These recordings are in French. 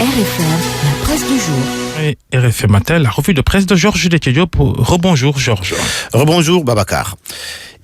RFM, la presse du jour. Et RFM Matin, la revue de presse de Georges Diop. Rebonjour Georges. Rebonjour Babacar.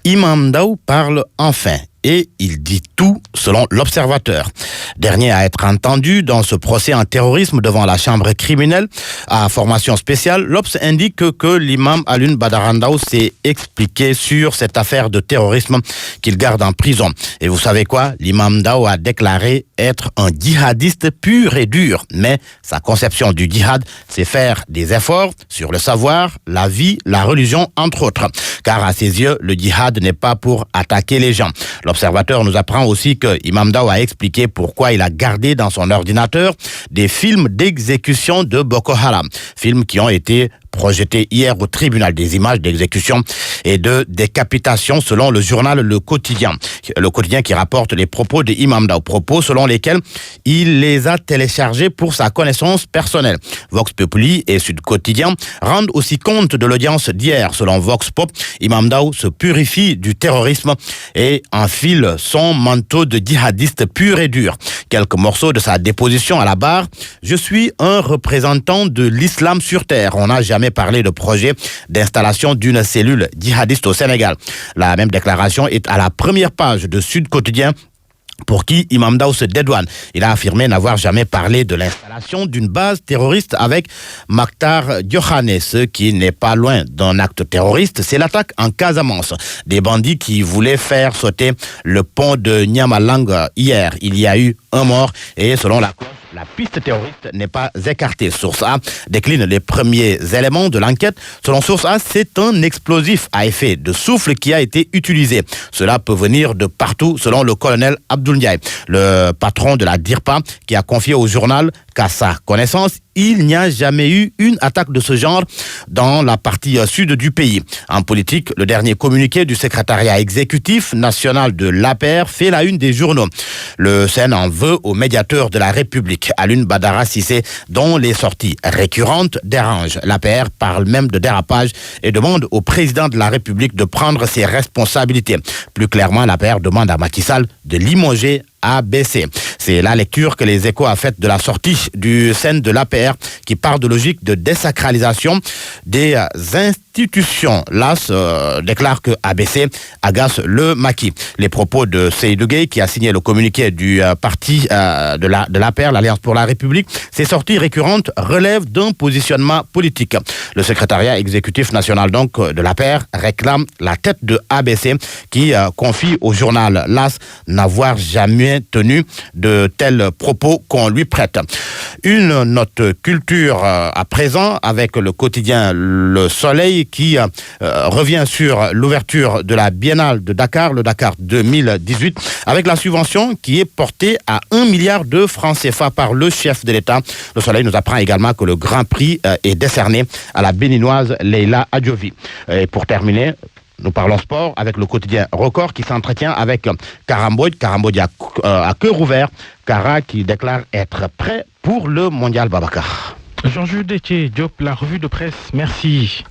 Imam Ndao parle enfin et il dit tout selon l'Observateur. Dernier à être entendu dans ce procès en terrorisme devant la chambre criminelle à formation spéciale, l'Obs indique que l'imam Alioune Badara Ndao s'est expliqué sur cette affaire de terrorisme qu'il garde en prison. Et vous savez quoi? L'imam Ndao a déclaré être un djihadiste pur et dur. Mais sa conception du djihad, c'est faire des efforts sur le savoir, la vie, la religion, entre autres. Car à ses yeux, le djihad n'est pas pour attaquer les gens. L'Observateur nous apprend aussi que Imam Ndao a expliqué pourquoi il a gardé dans son ordinateur des films d'exécution de Boko Haram. Films qui ont été projetés hier au tribunal des images d'exécution et de décapitation selon le journal Le Quotidien. Le Quotidien qui rapporte les propos de Imam Ndao, propos selon lesquels il les a téléchargés pour sa connaissance personnelle. Vox Populi et Sud Quotidien rendent aussi compte de l'audience d'hier. Selon Vox Pop, Imam Ndao se purifie du terrorisme et enfile son manteau de djihadiste pur et dur. Quelques morceaux de sa déposition à la barre. Je suis un représentant de l'islam sur terre. On n'a jamais parlé de projet d'installation d'une cellule djihadiste au Sénégal. La même déclaration est à la première page de Sud Quotidien, pour qui Imam Ndao se dédouane. Il a affirmé n'avoir jamais parlé de l'installation d'une base terroriste avec Maktar Diokhane. Ce qui n'est pas loin d'un acte terroriste, c'est l'attaque en Casamance. Des bandits qui voulaient faire sauter le pont de Nyamalang hier. Il y a eu un mort et selon la piste terroriste n'est pas écartée. Source A décline les premiers éléments de l'enquête. Selon Source A, c'est un explosif à effet de souffle qui a été utilisé. Cela peut venir de partout, selon le colonel Abdoul Ndiaye, le patron de la DIRPA, qui a confié au journal qu'à sa connaissance, il n'y a jamais eu une attaque de ce genre dans la partie sud du pays. En politique, le dernier communiqué du secrétariat exécutif national de l'APR fait la une des journaux. Le CN en veut au médiateur de la République, Alioune Badara Cissé, dont les sorties récurrentes dérangent. L'APR parle même de dérapage et demande au président de la République de prendre ses responsabilités. Plus clairement, l'APR demande à Macky Sall de limoger ABC. C'est la lecture que les Échos a faite de la sortie du CN de l'APR qui part de logique de désacralisation des institutions. L'AS déclare que ABC agace le maquis. Les propos de Seydou Gueye qui a signé le communiqué du parti de l'APR, l'Alliance pour la République, ces sorties récurrentes relèvent d'un positionnement politique. Le secrétariat exécutif national donc de l'APR réclame la tête de ABC qui confie au journal l'AS n'avoir jamais tenu de tels propos qu'on lui prête. Une note culture à présent avec le quotidien Le Soleil qui revient sur l'ouverture de la Biennale de Dakar, le Dakar 2018, avec la subvention qui est portée à 1 milliard de francs CFA par le chef de l'État. Le Soleil nous apprend également que le Grand Prix est décerné à la béninoise Leila Adjovi. Et pour terminer, nous parlons sport avec le quotidien Record qui s'entretient avec Karambodj à cœur ouvert. Kara qui déclare être prêt pour le mondial Babacar. Georges Diop, la revue de presse. Merci.